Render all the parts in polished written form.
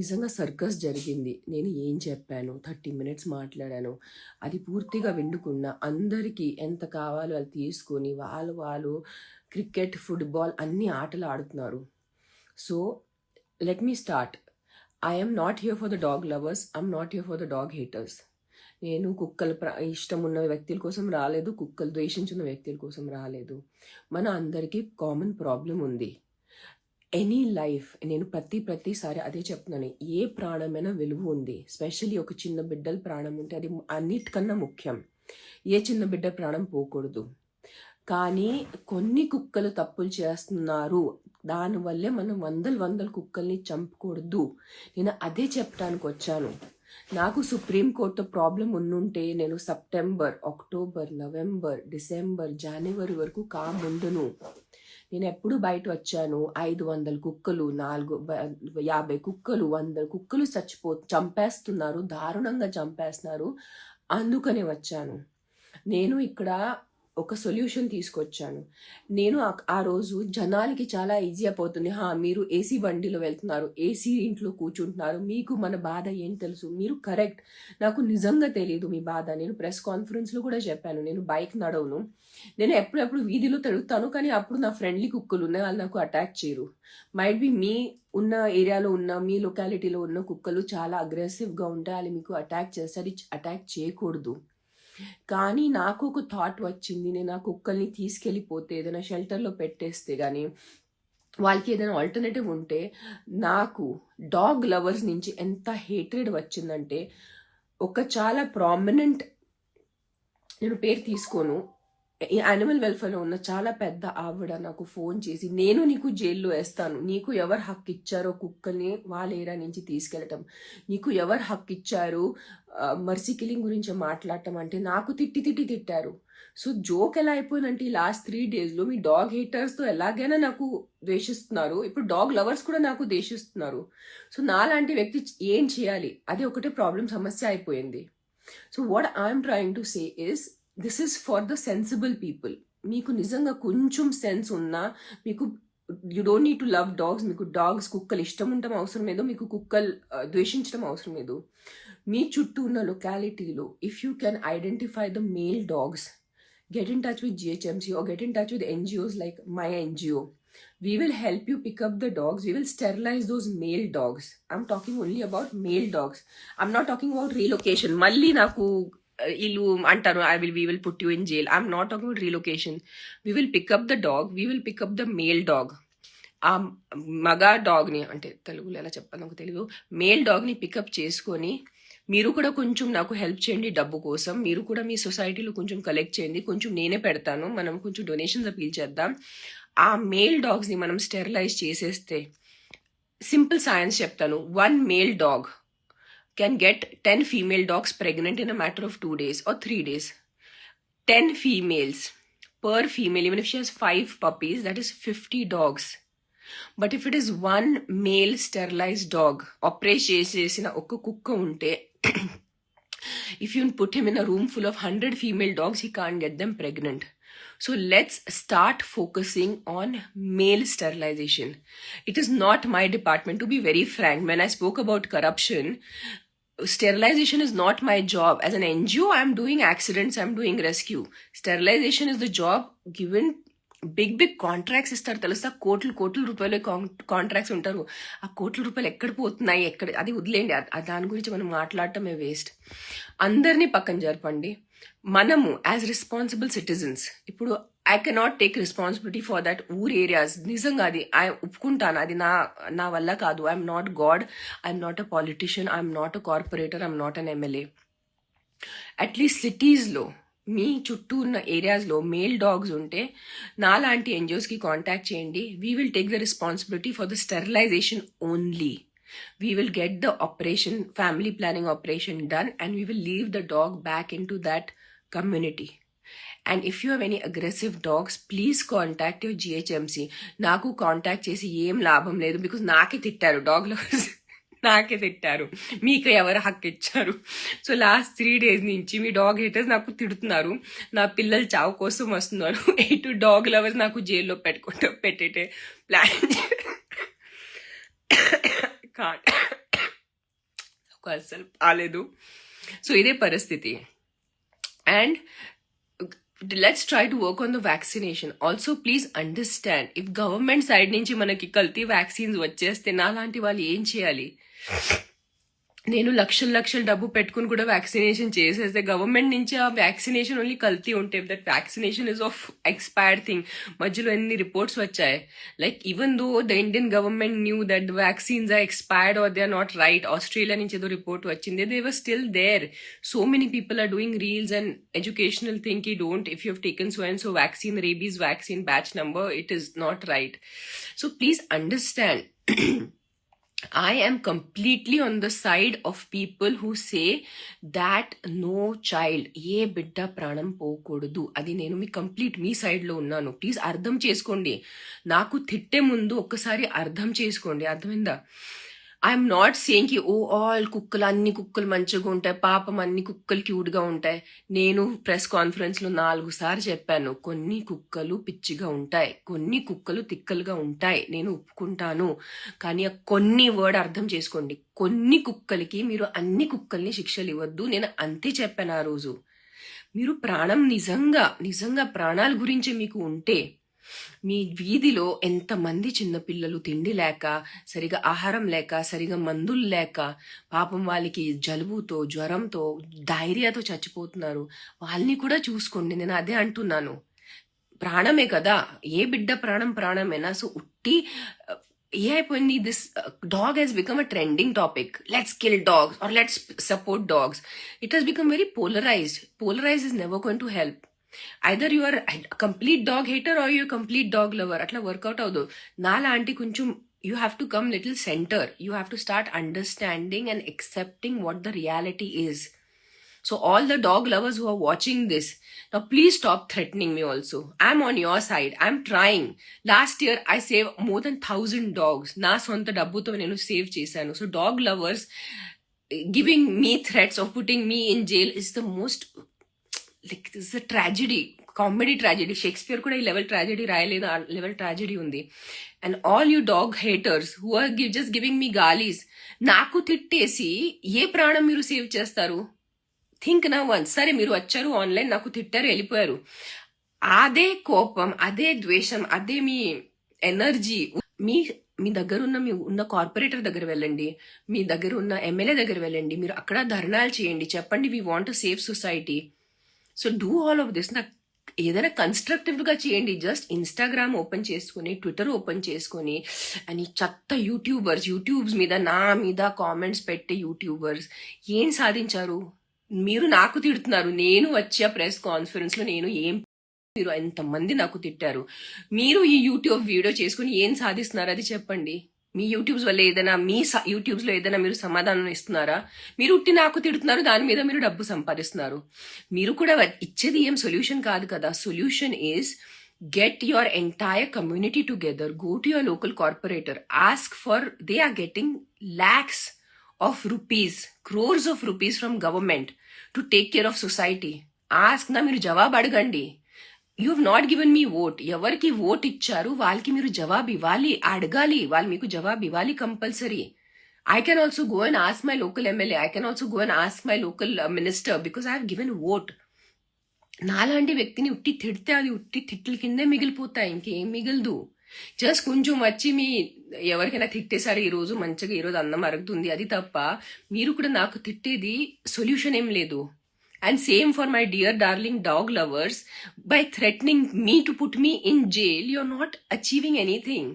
నిజంగా సర్కస్ జరిగింది. నేను ఏం చెప్పాను, 30 మినిట్స్ మాట్లాడాను. అది పూర్తిగా వినకుండా అందరికీ ఎంత కావాలో అది తీసుకొని వాళ్ళు క్రికెట్, ఫుట్బాల్ అన్ని ఆటలు ఆడుతున్నారు. So let me start. I am not here for the dog lovers, I'm not here for the dog haters. నేను కుక్కలు ఇష్టం ఉన్న వ్యక్తుల కోసం రాలేదు, కుక్కలు ద్వేషించిన వ్యక్తుల కోసం రాలేదు. మన అందరికీ కామన్ ప్రాబ్లం ఉంది. ఎనీ లైఫ్, నేను ప్రతిసారి అదే చెప్తున్నాను, ఏ ప్రాణమైనా విలువ ఉంది. స్పెషల్లీ ఒక చిన్న బిడ్డల ప్రాణం ఉంటే అది అన్నిటికన్నా ముఖ్యం. ఏ చిన్న బిడ్డ ప్రాణం పోకూడదు. కానీ కొన్ని కుక్కలు తప్పులు చేస్తున్నారు, దానివల్లే మనం వందల కుక్కల్ని చంపకూడదు. నేను అదే చెప్పడానికి వచ్చాను. నాకు సుప్రీంకోర్టు ప్రాబ్లం ఉన్నుంటే నేను సెప్టెంబర్, అక్టోబర్, నవంబర్, డిసెంబర్, జనవరి వరకు ముందును. నేను ఎప్పుడు బయట వచ్చాను, 500 కుక్కలు, 50 కుక్కలు, 100 కుక్కలు చంపేస్తున్నారు, దారుణంగా చంపేస్తున్నారు. అందుకనే వచ్చాను. నేను ఇక్కడ ఒక సొల్యూషన్ తీసుకొచ్చాను. నేను ఆ రోజు జనాలకి చాలా ఈజీ అయిపోతుంది. మీరు ఏసీ బండిలో వెళ్తున్నారు, ఏసీ ఇంట్లో కూర్చుంటున్నారు, మీకు మన బాధ ఏం తెలుసు? మీరు కరెక్ట్, నాకు నిజంగా తెలియదు మీ బాధ. నేను ప్రెస్ కాన్ఫరెన్స్లో కూడా చెప్పాను, నేను బైక్ నడవను, నేను ఎప్పుడెప్పుడు వీధిలో తిరుగుతాను, కానీ అప్పుడు నా ఫ్రెండ్లీ కుక్కలు ఉన్నాయి, వాళ్ళు నాకు అటాక్ చేయరు. మైట్ బి మీ ఉన్న ఏరియాలో ఉన్న, మీ లొకాలిటీలో ఉన్న కుక్కలు చాలా అగ్రెసివ్గా ఉంటాయి, వాళ్ళు మీకు అటాక్ చేస్తారు. అటాక్ చేయకూడదు. కానీ నాకు ఒక థాట్ వచ్చింది, నేను ఆ కుక్కల్ని తీసుకెళ్ళిపోతే ఏదైనా షెల్టర్లో పెట్టేస్తే కానీ వాళ్ళకి ఏదైనా ఆల్టర్నేటివ్ ఉంటే. నాకు డాగ్ లవర్స్ నుంచి ఎంత హేట్రెడ్ వచ్చిందంటే, ఒక చాలా ప్రామినెంట్, నేను పేరు తీసుకోను, ఈ యానిమల్ వెల్ఫేర్లో ఉన్న చాలా పెద్ద ఆవిడ నాకు ఫోన్ చేసి, నేను నీకు జైల్లో వేస్తాను, నీకు ఎవరు హక్కు ఇచ్చారో కుక్కల్ని వాళ్ళ ఏరియా నుంచి తీసుకెళ్ళటం, నీకు ఎవరు హక్కు ఇచ్చారు మర్సీ కిల్లింగ్ గురించి మాట్లాడటం అంటే నాకు తిట్టారు. సో జోక్ ఎలా అయిపోయిందంటే, ఈ లాస్ట్ 3 daysలో మీ డాగ్ హేటర్స్తో ఎలాగైనా నాకు ద్వేషిస్తున్నారు, ఇప్పుడు డాగ్ లవర్స్ కూడా నాకు ద్వేషిస్తున్నారు. సో నాలాంటి వ్యక్తి ఏం చేయాలి? అది ఒకటే ప్రాబ్లం, సమస్య అయిపోయింది. So what I'm trying to say is, this is for the sensible people. మీకు నిజంగా కొంచెం సెన్స్ ఉన్నా, మీకు you don't need to love dogs, మీకు డాగ్స్, కుక్కలు ఇష్టం ఉండటం అవసరం లేదు, మీకు కుక్కలు ద్వేషించడం అవసరం లేదు. మీ చుట్టూ ఉన్న లొకాలిటీలో if you can identify the male dogs, get in touch with GHMC or get in touch with NGOs like my NGO. We will help you pick up the dogs. We will sterilize those male dogs. I'm talking only about male dogs. I'm not talking about relocation. Malli naku ilu antaru, we will put you in jail. I'm not talking about relocation. We will pick up the dog. We will pick up the male dog. ఆ మగ డాగ్ని, అంటే తెలుగులో ఎలా చెప్పాలి నాకు తెలియదు, male డాగ్ని pickup చేసుకొని మీరు కూడా కొంచెం నాకు హెల్ప్ చేయండి డబ్బు కోసం. మీరు కూడా మీ సొసైటీలో కొంచెం కలెక్ట్ చేయండి, కొంచెం నేనే పెడతాను, మనం కొంచెం డొనేషన్స్ అపీల్ చేద్దాం. ఆ మేల్ డాగ్స్ని మనం స్టెరిలైజ్ చేసేస్తే, సింపుల్ సైన్స్ చెప్తాను, 1 male dog can get 10 female dogs pregnant in a matter of 2 days or 3 days. 10 females per female, even if she has 5 puppies, that is 50 dogs. But if it is 1 male sterilized dog, operate చేసేసిన ఒక కుక్క ఉంటే, if you put him in a room full of 100 female dogs, he can't get them pregnant. So let's start focusing on male sterilization. It is not my department, to be very frank. When I spoke about corruption, sterilization is not my job. As an NGO, I'm doing accidents, I'm doing rescue. Sterilization is the job given. Big contracts ఇస్తారు తెలుసా, కోట్ల రూపాయలు contracts ఉంటారు. ఆ కోట్ల రూపాయలు ఎక్కడ పోతున్నాయి, అది వదిలేండి, దాని గురించి మనం మాట్లాడటమే వేస్ట్. అందరినీ పక్కన జరపండి. మనము యాజ్ రెస్పాన్సిబుల్ సిటిజన్స్, ఇప్పుడు I cannot take responsibility for that areas. నిజంగా అది ఒప్పుకుంటాను, అది నా వల్ల కాదు. I'm not God, I'm not a politician, I'm not a corporator, I'm not an MLA. At least సిటీస్లో మీ చుట్టూ ఉన్న ఏరియాస్లో మేల్ డాగ్స్ ఉంటే నాలాంటి ఎన్జిఓస్కి కాంటాక్ట్ చేయండి. We will take the responsibility for the sterilisation only. We will get the operation, family planning operation done, and we will leave the dog back into that community. And if you have any aggressive dogs, please contact your GHMC. Naku contact chesi em labham ledu, because naake tittaru dog lovers. నాకే తిట్టారు, మీకు ఎవరు హక్కు ఇచ్చారు. So last 3 days నుంచి మీ dog haters నాకు తిడుతున్నారు, నా పిల్లలు చావు కోసం వస్తున్నారు. 8 డాగ్ లవర్స్ నాకు జైల్లో పెట్టేటే ప్లాన్ నాకు అస్సలు బాగాలేదు. సో ఇదే పరిస్థితి. And let's try to work on the vaccination. Also, please understand, if government side నుంచి మనకి కల్తీ vaccines వచ్చేస్తే నాలాంటి వాళ్ళు ఏం చేయాలి? నేను లక్షల డబ్బు పెట్టుకుని కూడా వ్యాక్సినేషన్ చేసేస్తే గవర్నమెంట్ నుంచి ఆ వ్యాక్సినేషన్ ఓన్లీ కల్తీ ఉంటే, that vaccination is of expired thing. మధ్యలో ఎన్ని రిపోర్ట్స్ వచ్చాయి, like even though the Indian government knew that the vaccines are expired or they are not right. Australia నుంచి ఏదో రిపోర్ట్ వచ్చింది, they were still there. So many people are doing reels and educational thing కి don't, if you have taken so and so vaccine, rabies vaccine batch number, it is not right. So please understand, I am completely on the side of people who say that no child, ఏ బిడ్డ ప్రాణం పోకూడదు. అది నేను మీ side లో ఉన్నాను. Please అర్థం చేసుకోండి. నాకు తిట్టే ముందు ఒక్కసారి అర్థం చేసుకోండి. అర్థమైందా? ఐఎమ్ నాట్ సేయింగ్ కి ఆల్ కుక్కలు, అన్ని కుక్కలు మంచిగా ఉంటాయి, పాపం అన్ని కుక్కలు క్యూట్ గా ఉంటాయి. నేను ప్రెస్ కాన్ఫరెన్స్ లో 4 సార్లు చెప్పాను, కొన్ని కుక్కలు పిచ్చిగా ఉంటాయి, కొన్ని కుక్కలు తిక్కలుగా ఉంటాయి, నేను ఒప్పుకుంటాను. కానీ కొన్ని వర్డ్ అర్థం చేసుకోండి. కొన్ని కుక్కలకి మీరు అన్ని కుక్కల్ని శిక్షలు ఇవ్వద్దు. నేను అంతే చెప్పాను ఆ రోజు. మీరు ప్రాణం నిజంగా ప్రాణాల గురించి మీకు ఉంటే, మీ వీధిలో ఎంతమంది చిన్నపిల్లలు తిండి లేక, సరిగా ఆహారం లేక, సరిగా మందులు లేక, పాపం వాళ్ళకి జలుబుతో, జ్వరంతో, డైరియాతో చచ్చిపోతున్నారు. వాళ్ళని కూడా చూసుకోండి. నేను అదే అంటున్నాను. ప్రాణమే కదా, ఏ బిడ్డ ప్రాణమేనా. సో ఉట్టి ఏ అయిపోయింది, this dog has become a trending topic. Let's kill dogs or let's support dogs. It has become very polarised is never going to help. Either you are complete dog hater or you complete dog lover. అట్లా work out అవ్వదు. నాలాంటి కొంచెం you have to come little centre. You have to start understanding and accepting what the reality is. So all the dog lovers who are watching this, now please stop threatening me also. I'm on your side. I'm trying. Last year I saved more than 1,000 dogs. Na sonta dabbuto nenu save chesanu. So dog lovers giving me threats of putting me in jail is the most, like, this is a tragedy, comedy tragedy. Shakespeare kuda ee level tragedy రాయలేదు, ఆ level tragedy ఉంది. And all you dog haters who are just giving me galis, నాకు తిట్టేసి ఏ ప్రాణం మీరు save చేస్తారు? Think నా once. సరే మీరు వచ్చారు ఆన్లైన్, నాకు తిట్టారు, వెళ్ళిపోయారు. అదే కోపం, అదే ద్వేషం, అదే మీ ఎనర్జీ మీ దగ్గర ఉన్న కార్పొరేటర్ దగ్గర వెళ్ళండి, మీ దగ్గర ఉన్న ఎమ్మెల్యే దగ్గర వెళ్ళండి, మీరు అక్కడ ధర్నాలు చేయండి, చెప్పండి we want to save society. So do all of this. నాకు ఏదైనా కన్స్ట్రక్టివ్ గా చేయండి. జస్ట్ ఇన్స్టాగ్రామ్ ఓపెన్ చేసుకుని, ట్విట్టర్ ఓపెన్ చేసుకుని, అని చెత్త యూట్యూబ్స్ మీద నా మీద కామెంట్స్ పెట్టే యూట్యూబర్స్ ఏం సాధించారు? మీరు నాకు తిడుతున్నారు, నేను వచ్చే ప్రెస్ కాన్ఫరెన్స్ లో నేను ఏం, మీరు ఎంతమంది నాకు తిట్టారు, మీరు ఈ యూట్యూబ్ వీడియో చేసుకుని ఏం సాధిస్తున్నారు? అది చెప్పండి. మీ యూట్యూబ్స్ వల్ల ఏదైనా, మీ యూట్యూబ్స్ లో ఏదైనా మీరు సమాధానం ఇస్తున్నారా? మీరు ఉట్టి నాకు తిడుతున్నారు, దాని మీద మీరు డబ్బు సంపాదిస్తున్నారు. మీరు కూడా ఇచ్చేది ఏం సొల్యూషన్ కాదు కదా. Solution is get your entire community together, go to your local corporator, ask for, they are getting lakhs of rupees, crores of rupees from government to take care of society. Ask na, మీరు జవాబు అడగండి. You have not given me vote. ఎవరికి vote ఇచ్చారు వాళ్ళకి మీరు జవాబు ఇవ్వాలి, అడగాలి. వాళ్ళు మీకు జవాబు ఇవ్వాలి compulsory. I can also go and ask my local MLA, I can also go and ask my local minister, because I have given vote. నాలాంటి వ్యక్తిని ఉట్టి తిడితే అది ఉట్టి తిట్ల కిందే మిగిలిపోతాయి, ఇంకేం మిగలదు. జస్ట్ కొంచెం వచ్చి మీ ఎవరికైనా తిట్టేశారు ఈరోజు, మంచిగా ఈరోజు అన్నం అరుగుతుంది, అది తప్ప మీరు కూడా నాకు తిట్టేది సొల్యూషన్ ఏం లేదు. And same for my dear darling dog lovers, by threatening me to put me in jail, you're not achieving anything.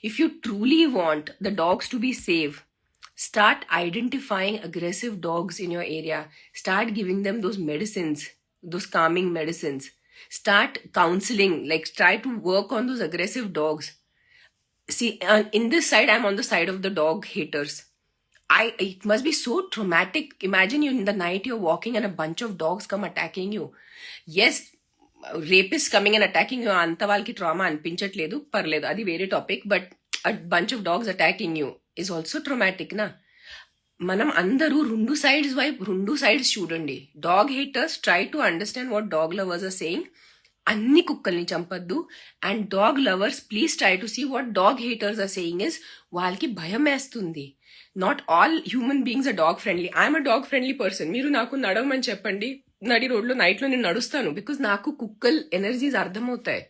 If you truly want the dogs to be safe, start identifying aggressive dogs in your area. Start giving them those medicines, those calming medicines. Start counseling, like try to work on those aggressive dogs. See, in this side, I'm on the side of the dog haters. It must be so traumatic. Imagine you in the night, you're walking and a bunch of dogs come attacking you. Yes, rapists coming and attacking you, anta valki trauma anpinchatledu, parledu, adi vere topic, but a bunch of dogs attacking you is also traumatic na. మనం అందరూ రెండు sides చూడండి. Dog haters try to understand what dog lovers are saying. అన్ని కుక్కల్ని చంపద్దు. And dog lovers please try to see what dog haters are saying is, వాళ్ళకి భయం వేస్తుంది. Not all human beings are dog friendly. I'm a dog friendly person. మీరు నాకు నడవమని చెప్పండి, నడి రోడ్లో నైట్లో నేను నడుస్తాను, బికాజ్ నాకు కుక్కల్ ఎనర్జీస్ అర్థమవుతాయి.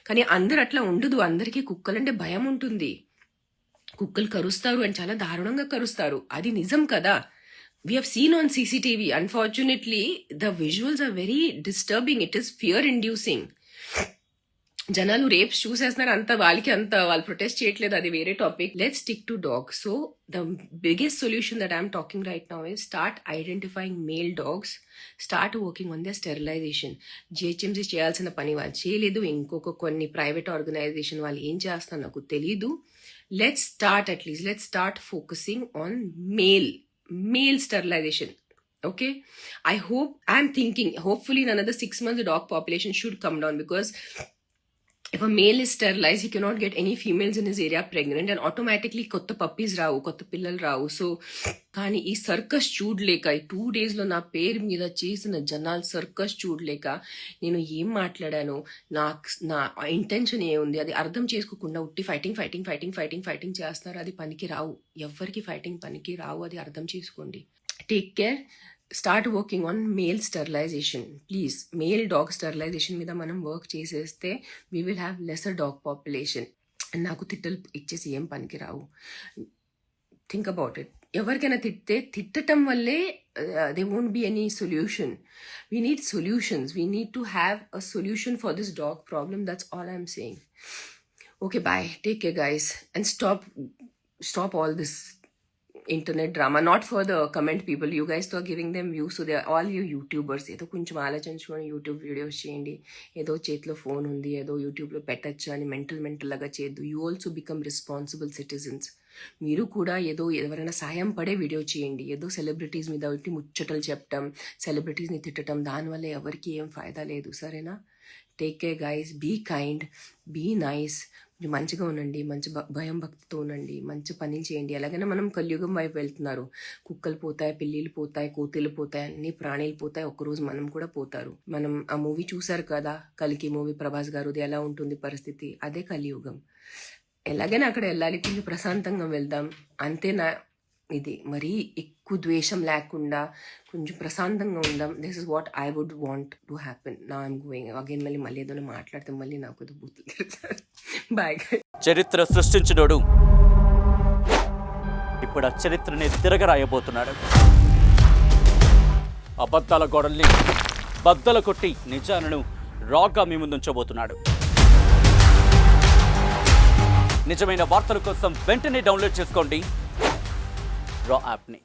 కానీ అందరు అట్లా ఉండదు. అందరికీ కుక్కలంటే భయం ఉంటుంది. కుక్కలు కరుస్తారు అని చాలా దారుణంగా కరుస్తారు, అది నిజం కదా. We have seen on CCTV. Unfortunately, the visuals are very disturbing. It is fear-inducing. జనాలు రేప్స్ చూసేస్తున్నారు, అంత వాళ్ళకి అంత వాళ్ళు ప్రొటెస్ట్ చేయట్లేదు, అది వేరే topic. Let's stick to dogs. So the biggest solution that I'm talking right now is start identifying male dogs, start working on the sterilisation. GHMC చేయాల్సిన పని వాళ్ళు చేయలేదు, ఇంకొక కొన్ని ప్రైవేట్ ఆర్గనైజేషన్ వాళ్ళు ఏం చేస్తారో నాకు తెలీదు. Let's start focusing on male sterilization. Okay, I'm thinking hopefully in another 6 months the dog population should come down, because if a male is sterilized, he cannot get any females in his area pregnant, and automatically kotta puppies ravu, kotta pillalu ravu. So కానీ ఈ circus చూడలేక, ఈ 2 days లో నా పేరు మీద చేసిన జనాలు సర్కస్ చూడలేక నేను ఏం మాట్లాడాను, నా ఇంటెన్షన్ ఏముంది అది అర్థం చేసుకోకుండా ఉట్టి ఫైటింగ్ చేస్తారు. అది పనికి రావు, ఎవ్వరికి ఫైటింగ్ పనికి రావు, అది అర్థం చేసుకోండి. Take care. Start working on male sterilisation please. Male dog sterilisation మీద మనం వర్క్ చేసేస్తే we will have lesser dog population. నాకు తిట్టలు ఇచ్చేసి ఏం పనికి రావు. Think about it. ఎవరికైనా తిట్టడం వల్లే they won't be any solution. We need solutions. We need to have a solution for this dog problem. That's all I'm saying. Okay, bye. Take care guys, and stop all this internet drama. Not for the comment people, you guys are giving them views, so they are all you YouTubers. ఏదో కొంచెం ఆలోచించుకొని YouTube videos చేయండి. ఏదో చేతిలో phone ఉంది, ఏదో యూట్యూబ్లో పెట్టచ్చు అని మెంటల్ లాగా చేయొద్దు. You also become responsible citizens. మీరు కూడా ఏదో ఎవరైనా సాయం పడే వీడియో చేయండి. ఏదో సెలబ్రిటీస్ మీద ఒకటి ముచ్చటలు చెప్పటం, సెలబ్రిటీస్ని తిట్టడం, దానివల్ల ఎవరికి ఏం ఫాయిదా లేదు, సరేనా? Take care guys, be kind, be nice. మీరు మంచిగా ఉండండి, మంచి భయం భక్తితో ఉండండి, మంచి పనులు చేయండి. ఎలాగైనా మనం కలియుగం వైపు వెళ్తున్నారు. కుక్కలు పోతాయి, పిల్లిలు పోతాయి, కోతులు పోతాయి, అన్ని ప్రాణులు పోతాయి, ఒక్కరోజు మనం కూడా పోతారు. మనం ఆ మూవీ చూసారు కదా, కల్కి మూవీ, ప్రభాస్ గారుది. ఎలా ఉంటుంది పరిస్థితి, అదే కలియుగం. ఎలాగైనా అక్కడ వెళ్ళాలి, కొంచెం ప్రశాంతంగా వెళ్దాం, అంతేనా? ఇది మరీ ఎక్కువ ద్వేషం లేకుండా కొంచెం ప్రశాంతంగా ఉందాం. This is what I would want to happen. నా ఐమ్ గోయింగ్ అగైన్. మళ్ళీ ఏదైనా మాట్లాడితే మళ్ళీ నాకు అది బూతులు తిడతారు. బాయ్. చరిత్ర సృష్టించినోడు ఇప్పుడు ఆ చరిత్రని తిరగరాయబోతున్నాడు. అబద్ధాల గోడల్ని బద్దలు కొట్టి నిజాలను రాగా మీ ముందుంచబోతున్నాడు. నిజమైన వార్తల కోసం వెంటనే డౌన్లోడ్ చేసుకోండి రా యాప్ని.